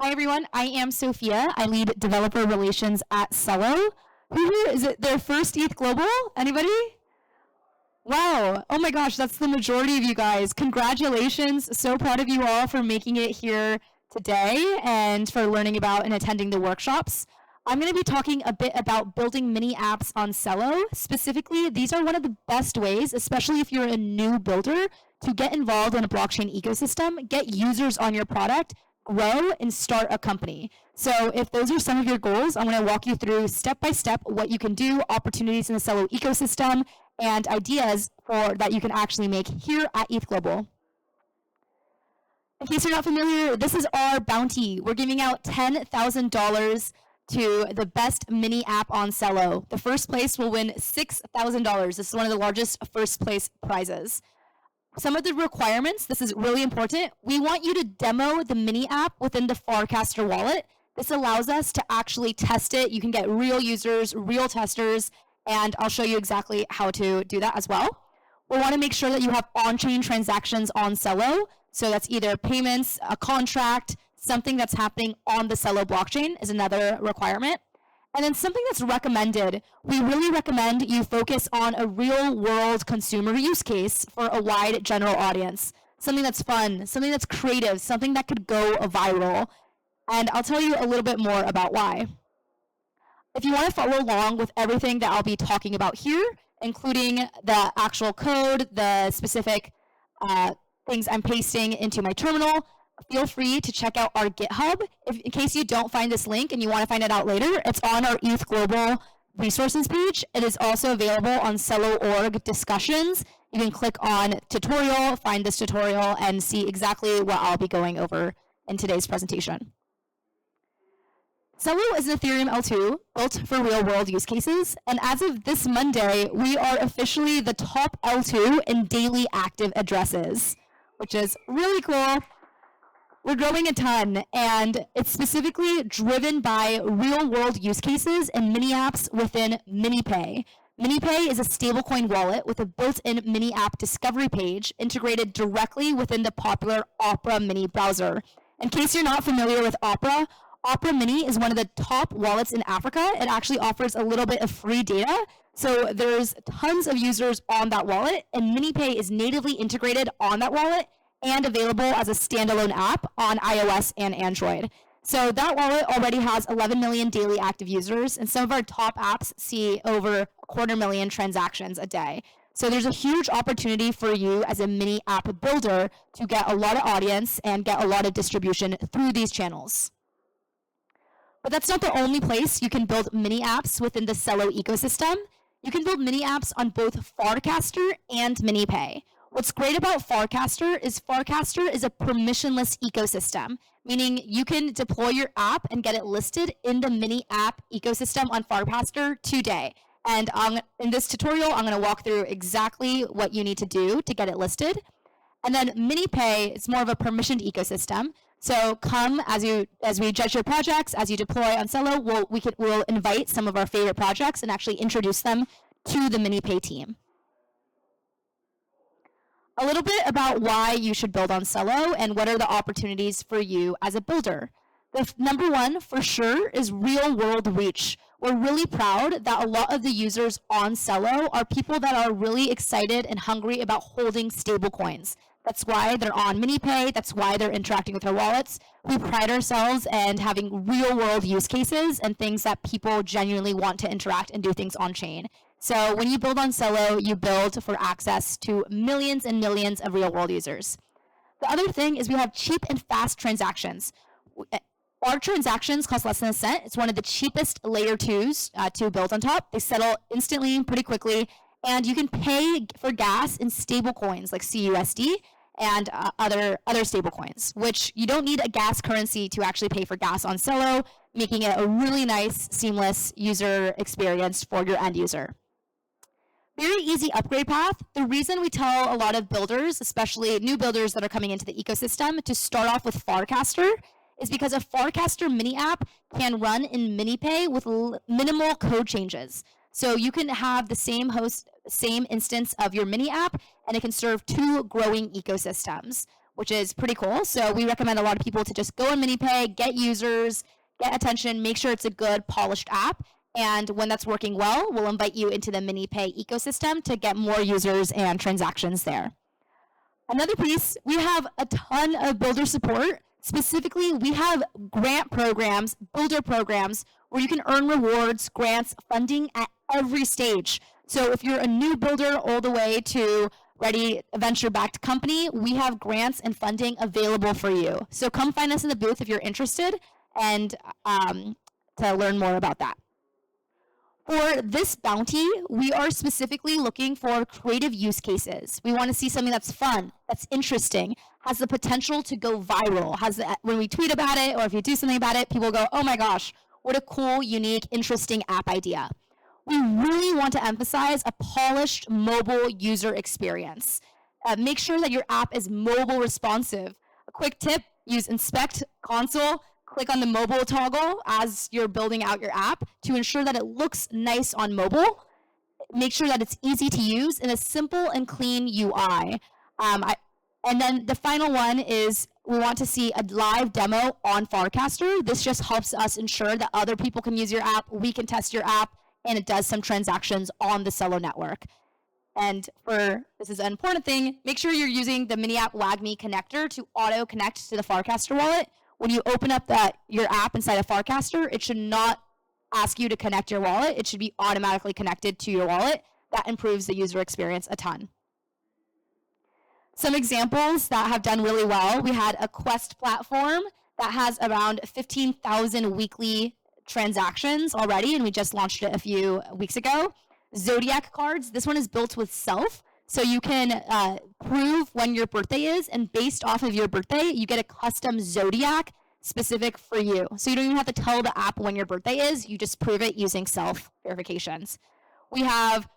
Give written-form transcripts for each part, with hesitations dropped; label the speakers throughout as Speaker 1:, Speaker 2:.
Speaker 1: Hi everyone, I am Sophia. I lead developer relations at Celo. Who here, is it their first ETHGlobal? Anybody? Wow, oh my gosh, that's the majority of you guys. Congratulations, so proud of you all for making it here today and for learning about and attending the workshops. I'm going to be talking a bit about building mini apps on Celo. Specifically, these are one of the best ways, especially if you're a new builder, to get involved in a blockchain ecosystem, get users on your product, grow, and start a company. So if those are some of your goals, I'm going to walk you through step by step what you can do, opportunities in the Celo ecosystem, and ideas that you can actually make here at ETHGlobal. In case you're not familiar, this is our bounty. We're giving out $10,000 to the best mini app on Celo. The first place will win $6,000. This is one of the largest first place prizes. Some of the requirements, this is really important. We want you to demo the mini app within the Farcaster wallet. This allows us to actually test it. You can get real users, real testers, and I'll show you exactly how to do that as well. We want to make sure that you have on-chain transactions on Celo. So that's either payments, a contract, something that's happening on the Celo blockchain is another requirement. And then something that's recommended, we really recommend you focus on a real-world consumer use case for a wide general audience. Something that's fun, something that's creative, something that could go viral. And I'll tell you a little bit more about why. If you want to follow along with everything that I'll be talking about here, including the actual code, the specific things I'm pasting into my terminal, feel free to check out our GitHub. In case you don't find this link and you want to find it out later, it's on our ETHGlobal resources page. It is also available on Celo.org discussions. You can click on tutorial, find this tutorial, and see exactly what I'll be going over in today's presentation. Celo is an Ethereum L2 built for real-world use cases, and as of this Monday, we are officially the top L2 in daily active addresses, which is really cool. We're growing a ton, and it's specifically driven by real-world use cases and mini apps within MiniPay. MiniPay is a stablecoin wallet with a built-in mini app discovery page integrated directly within the popular Opera Mini browser. In case you're not familiar with Opera, Opera Mini is one of the top wallets in Africa. It actually offers a little bit of free data. So there's tons of users on that wallet, and MiniPay is natively integrated on that wallet and available as a standalone app on iOS and Android. So that wallet already has 11 million daily active users, and some of our top apps see over 250,000 transactions a day. So there's a huge opportunity for you as a mini app builder to get a lot of audience and get a lot of distribution through these channels. But that's not the only place you can build mini apps within the Celo ecosystem. You can build mini apps on both Farcaster and MiniPay. What's great about Farcaster is a permissionless ecosystem, meaning you can deploy your app and get it listed in the mini app ecosystem on Farcaster today. And in this tutorial, I'm going to walk through exactly what you need to do to get it listed. And then MiniPay is more of a permissioned ecosystem. So come as we judge your projects, as you deploy on Celo, we'll invite some of our favorite projects and actually introduce them to the MiniPay team. A little bit about why you should build on Celo and what are the opportunities for you as a builder. The number one, for sure, is real-world reach. We're really proud that a lot of the users on Celo are people that are really excited and hungry about holding stablecoins. That's why they're on MiniPay. That's why they're interacting with our wallets. We pride ourselves in having real-world use cases and things that people genuinely want to interact and do things on-chain. So when you build on Celo, you build for access to millions and millions of real-world users. The other thing is we have cheap and fast transactions. Our transactions cost less than a cent. It's one of the cheapest layer 2s to build on top. They settle instantly, pretty quickly, and you can pay for gas in stable coins like CUSD and other stable coins, which you don't need a gas currency to actually pay for gas on Celo, making it a really nice, seamless user experience for your end user. Very easy upgrade path. The reason we tell a lot of builders, especially new builders that are coming into the ecosystem, to start off with Farcaster is because a Farcaster mini app can run in MiniPay with minimal code changes. So you can have the same host, same instance of your mini app, and it can serve two growing ecosystems. which is pretty cool. So we recommend a lot of people to just go in MiniPay, get users, get attention, make sure it's a good, polished app. And when that's working well, we'll invite you into the MiniPay ecosystem to get more users and transactions there. Another piece, we have a ton of builder support. Specifically, we have grant programs, builder programs, where you can earn rewards, grants, funding at every stage. So if you're a new builder all the way to ready venture-backed company, we have grants and funding available for you. So come find us in the booth if you're interested and to learn more about that. For this bounty, we are specifically looking for creative use cases. We want to see something that's fun, that's interesting, has the potential to go viral, when we tweet about it or if you do something about it, people go, oh my gosh, what a cool, unique, interesting app idea. We really want to emphasize a polished mobile user experience. Make sure that your app is mobile responsive. A quick tip, use Inspect Console, click on the mobile toggle as you're building out your app to ensure that it looks nice on mobile. Make sure that it's easy to use in a simple and clean UI. And then the final one is we want to see a live demo on Farcaster. This just helps us ensure that other people can use your app, we can test your app, and it does some transactions on the Celo network. And this is an important thing, make sure you're using the mini app WagMe connector to auto connect to the Farcaster wallet. When you open up your app inside of Farcaster, it should not ask you to connect your wallet. It should be automatically connected to your wallet. That improves the user experience a ton. Some examples that have done really well, we had a Quest platform that has around 15,000 weekly transactions already, and we just launched it a few weeks ago. Zodiac cards, this one is built with Self, so you can prove when your birthday is, and based off of your birthday, you get a custom Zodiac specific for you. So you don't even have to tell the app when your birthday is, you just prove it using self-verifications. We have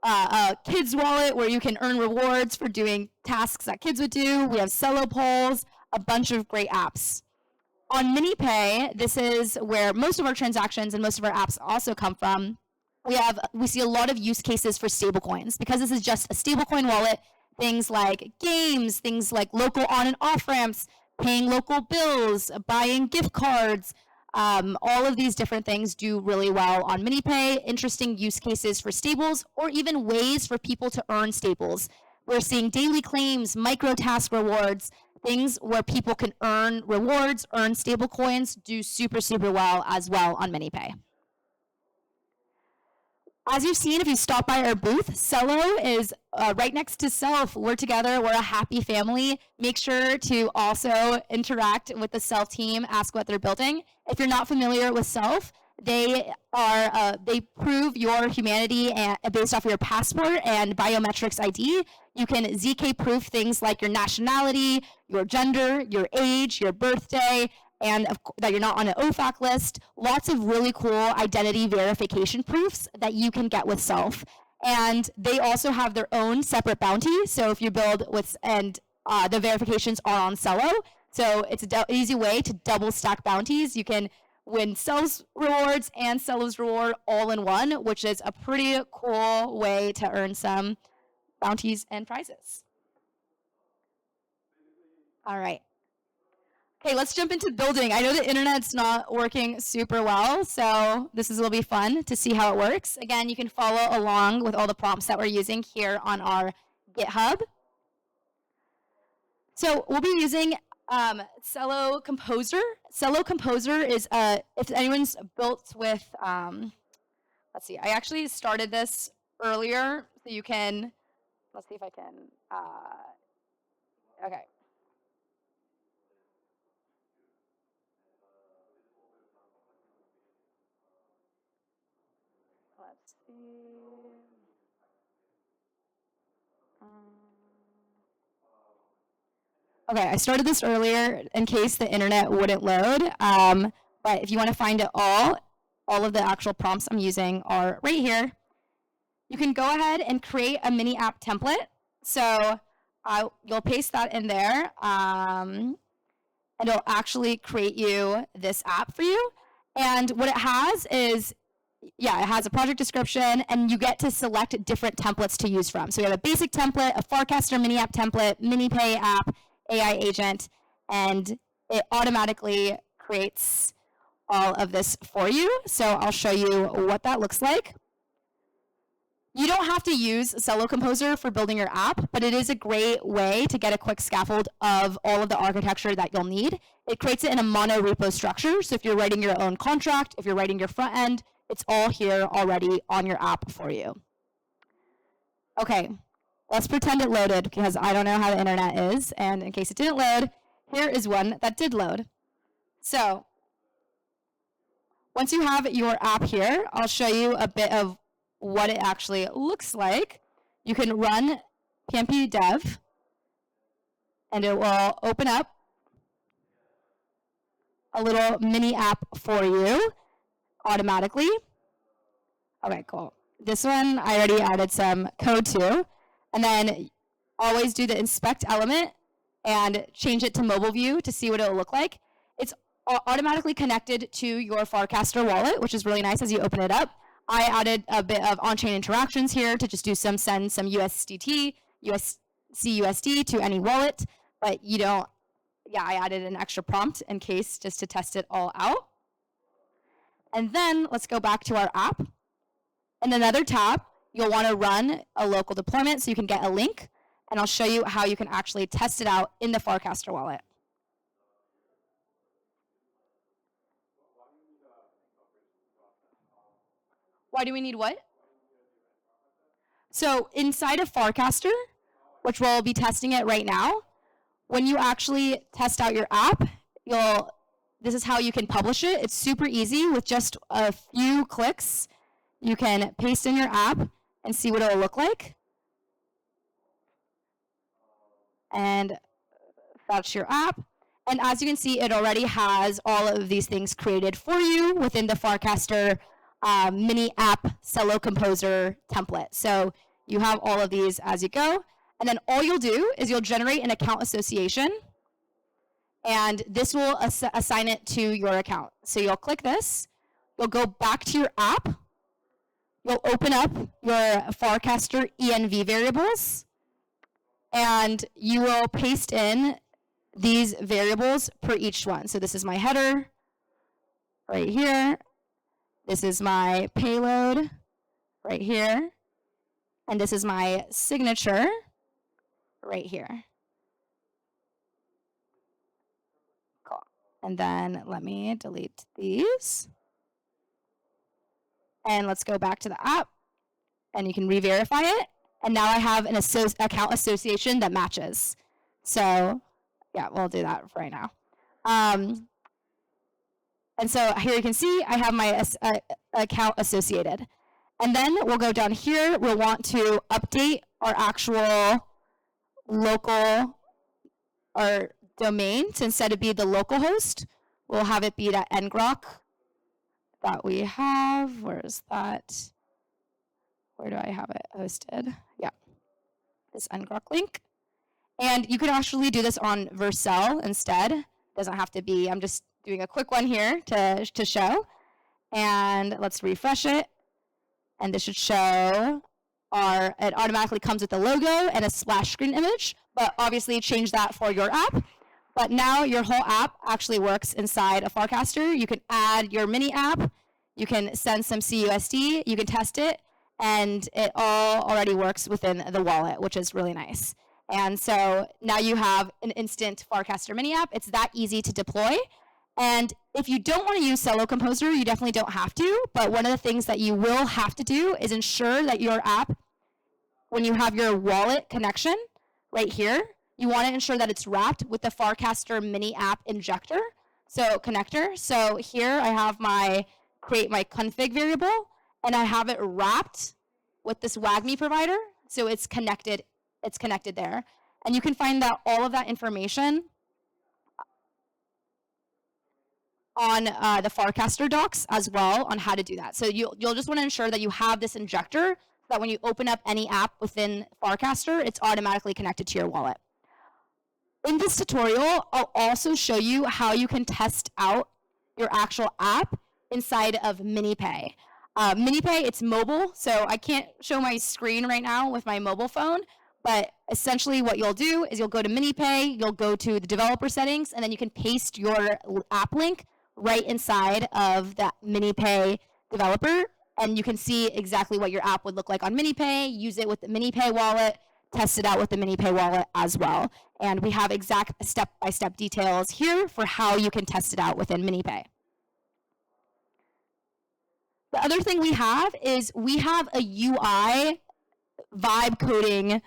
Speaker 1: a kids wallet where you can earn rewards for doing tasks that kids would do. We have Celo polls, a bunch of great apps. On MiniPay, this is where most of our transactions and most of our apps also come from. We see a lot of use cases for stablecoins. Because this is just a stablecoin wallet, things like games, things like local on and off ramps, paying local bills, buying gift cards, all of these different things do really well on MiniPay. Interesting use cases for stables, or even ways for people to earn stables. We're seeing daily claims, micro task rewards, things where people can earn rewards, earn stable coins, do super, super well as well on MiniPay. As you've seen, if you stop by our booth, Celo is right next to Self. We're together, we're a happy family. Make sure to also interact with the Self team, ask what they're building. If you're not familiar with Self, they prove your humanity based off your passport and biometrics ID. You can ZK proof things like your nationality, your gender, your age, your birthday, and that you're not on an OFAC list. Lots of really cool identity verification proofs that you can get with Self. And they also have their own separate bounty. So if you build the verifications are on Celo. So it's an easy way to double stack bounties. You can win Self's rewards and Celo's reward all in one, which is a pretty cool way to earn some bounties and prizes. All right. Okay, let's jump into building. I know the internet's not working super well, so this will be fun to see how it works. Again, you can follow along with all the prompts that we're using here on our GitHub. So we'll be using Celo Composer. Celo Composer is, if anyone's built with, let's see, I actually started this earlier, so you can, let's see if I can, okay. Let's see. Okay, I started this earlier in case the internet wouldn't load, but if you want to find it all of the actual prompts I'm using are right here. You can go ahead and create a mini app template. So you'll paste that in there, and it'll actually create you this app for you. And what it has is, it has a project description, and you get to select different templates to use from. So we have a basic template, a Farcaster mini app template, MiniPay app, AI agent, and it automatically creates all of this for you. So I'll show you what that looks like. You don't have to use Celo Composer for building your app, but it is a great way to get a quick scaffold of all of the architecture that you'll need. It creates it in a mono repo structure. So if you're writing your own contract, if you're writing your front end, it's all here already on your app for you. Okay, let's pretend it loaded because I don't know how the internet is. And in case it didn't load, here is one that did load. So once you have your app here, I'll show you a bit of what it actually looks like. You can run PnP dev, and it will open up a little mini app for you automatically. Okay, cool. This one I already added some code to, and then always do the inspect element and change it to mobile view to see what it will look like. It's automatically connected to your Farcaster wallet, which is really nice as you open it up. I added a bit of on-chain interactions here to just do send some USDT, CUSD to any wallet, but you don't, I added an extra prompt in case just to test it all out. And then let's go back to our app. In another tab, you'll want to run a local deployment so you can get a link, and I'll show you how you can actually test it out in the Farcaster wallet. Why do we need what? So inside of Farcaster, which we'll be testing it right now, when you actually test out your app, this is how you can publish it. It's super easy with just a few clicks. You can paste in your app and see what it'll look like. And fetch your app. And as you can see, it already has all of these things created for you within the Farcaster mini app Celo Composer template. So you have all of these as you go. And then all you'll do is you'll generate an account association, and this will assign it to your account. So you'll click this, you'll go back to your app, you'll open up your Farcaster env variables, and you will paste in these variables per each one. So this is my header right here. This is my payload right here. And this is my signature right here. Cool. And then let me delete these. And let's go back to the app. And you can re-verify it. And now I have an account association that matches. So yeah, we'll do that right now. And so here you can see I have my account associated. And then we'll go down here. We'll want to update our actual local or domain. So instead of being the local host, we'll have it be that ngrok that we have. Where is that? Where do I have it hosted? Yeah, this ngrok link. And you could actually do this on Vercel instead. It doesn't have to be. I'm just doing a quick one here to show. And let's refresh it. And this should show it automatically comes with a logo and a splash screen image, but obviously change that for your app. But now your whole app actually works inside a Farcaster. You can add your mini app, you can send some CUSD, you can test it, and it all already works within the wallet, which is really nice. And so now you have an instant Farcaster mini app. It's that easy to deploy. And if you don't want to use Celo Composer, you definitely don't have to. But one of the things that you will have to do is ensure that your app, when you have your wallet connection right here, you want to ensure that it's wrapped with the Farcaster mini app injector, so connector. So here I have create my config variable, and I have it wrapped with this WAGMI provider, so it's connected there. And you can find out all of that information on the Farcaster docs as well on how to do that. So you'll just want to ensure that you have this injector so that when you open up any app within Farcaster, it's automatically connected to your wallet. In this tutorial, I'll also show you how you can test out your actual app inside of MiniPay. MiniPay, it's mobile, so I can't show my screen right now with my mobile phone, But essentially what you'll do is you'll go to MiniPay, you'll go to the developer settings, and then you can paste your app link right inside of that MiniPay developer, and you can see exactly what your app would look like on MiniPay, use it with the MiniPay wallet, test it out with the MiniPay wallet as well. And we have exact step-by-step details here for how you can test it out within MiniPay. The other thing we have is we have a UI vibe coding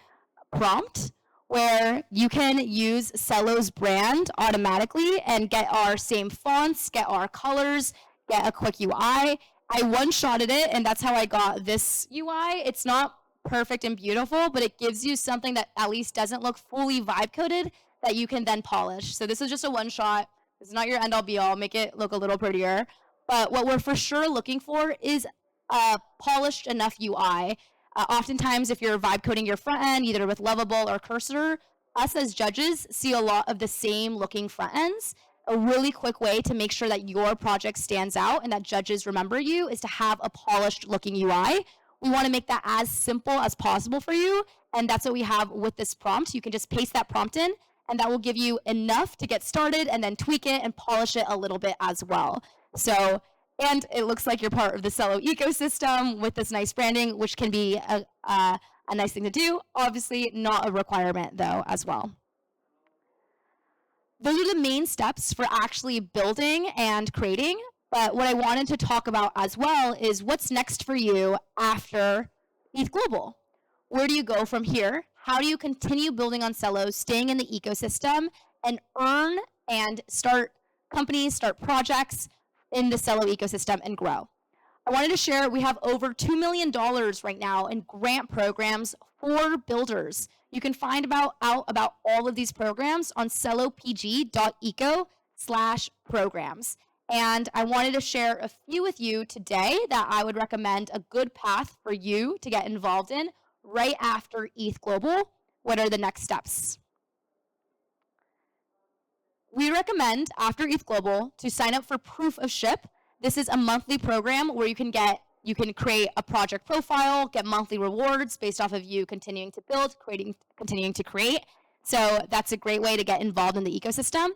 Speaker 1: prompt where you can use Celo's brand automatically and get our same fonts, get our colors, get a quick UI. I one-shotted it, and that's how I got this UI. It's not perfect and beautiful, but it gives you something that at least doesn't look fully vibe coded that you can then polish. So this is just a one-shot. It's not your end-all be-all. Make it look a little prettier. But what we're for sure looking for is a polished enough UI. Oftentimes, if you're vibe coding your front end, either with Lovable or Cursor, us as judges see a lot of the same looking front ends. A really quick way to make sure that your project stands out and that judges remember you is to have a polished looking UI. We want to make that as simple as possible for you, and that's what we have with this prompt. You can just paste that prompt in, and that will give you enough to get started and then tweak it and polish it a little bit as well. So, and it looks like you're part of the Celo ecosystem with this nice branding, which can be a nice thing to do. Obviously, not a requirement, though, as well. Those are the main steps for actually building and creating. But what I wanted to talk about as well is what's next for you after ETHGlobal. Where do you go from here? How do you continue building on Celo, staying in the ecosystem, and earn and start companies, start projects in the Celo ecosystem and grow? I wanted to share we have over $2 million right now in grant programs for builders. You can find out about all of these programs on celopg.eco/programs. And I wanted to share a few with you today that I would recommend a good path for you to get involved in right after ETHGlobal. What are the next steps? We recommend after ETHGlobal to sign up for Proof of Ship. This is a monthly program where you can create a project profile, get monthly rewards based off of you continuing to build, continuing to create. So that's a great way to get involved in the ecosystem.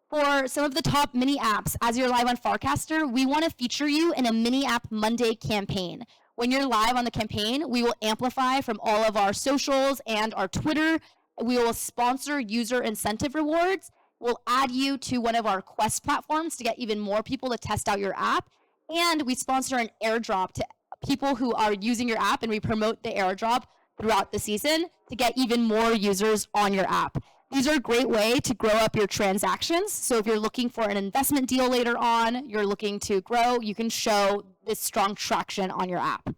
Speaker 1: For some of the top mini apps, as you're live on Farcaster, we want to feature you in a Mini App Monday campaign. When you're live on the campaign, we will amplify from all of our socials and our Twitter. We will sponsor user incentive rewards. We'll add you to one of our Quest platforms to get even more people to test out your app. And we sponsor an airdrop to people who are using your app, and we promote the airdrop throughout the season to get even more users on your app. These are a great way to grow up your transactions. So if you're looking for an investment deal later on, you're looking to grow, you can show this strong traction on your app.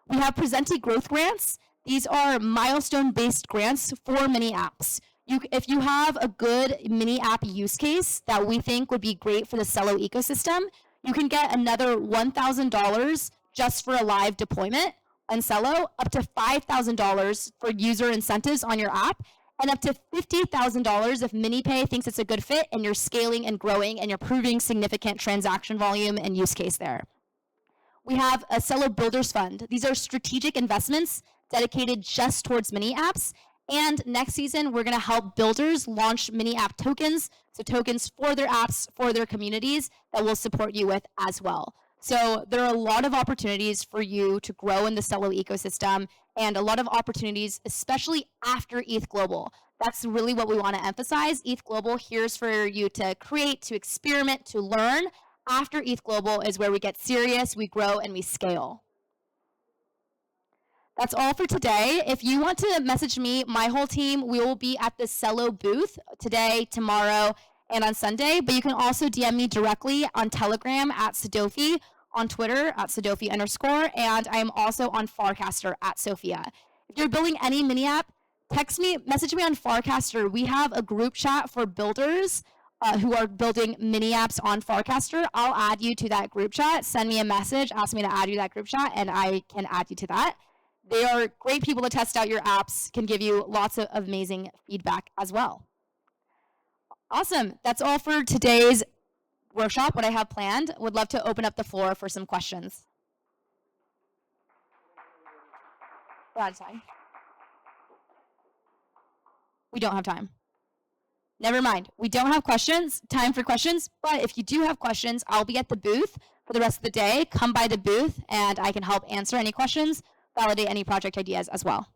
Speaker 1: We have Presenti Growth Grants. These are milestone-based grants for mini apps. If you have a good mini app use case that we think would be great for the Celo ecosystem, you can get another $1,000 just for a live deployment on Celo, up to $5,000 for user incentives on your app, and up to $50,000 if MiniPay thinks it's a good fit and you're scaling and growing and you're proving significant transaction volume and use case there. We have a Celo Builders Fund. These are strategic investments dedicated just towards mini apps. And next season, we're going to help builders launch mini app tokens, so tokens for their apps, for their communities that we'll support you with as well. So there are a lot of opportunities for you to grow in the Celo ecosystem and a lot of opportunities, especially after ETHGlobal. That's really what we want to emphasize. ETHGlobal, here's for you to create, to experiment, to learn. After ETHGlobal is where we get serious, we grow, and we scale. That's all for today. If you want to message me, my whole team, we will be at the Celo booth today, tomorrow, and on Sunday. But you can also DM me directly on Telegram at Sadofi, on Twitter at Sadofi_, and I am also on Farcaster at Sophia. If you're building any mini app, text me, message me on Farcaster. We have a group chat for builders who are building mini apps on Farcaster. I'll add you to that group chat. Send me a message, ask me to add you to that group chat, and I can add you to that. They are great people to test out your apps, can give you lots of amazing feedback as well. Awesome. That's all for today's workshop, what I have planned. Would love to open up the floor for some questions. We're out of time. We don't have time. Never mind. We don't have time for questions, but if you do have questions, I'll be at the booth for the rest of the day. Come by the booth and I can help answer any questions, validate any project ideas as well.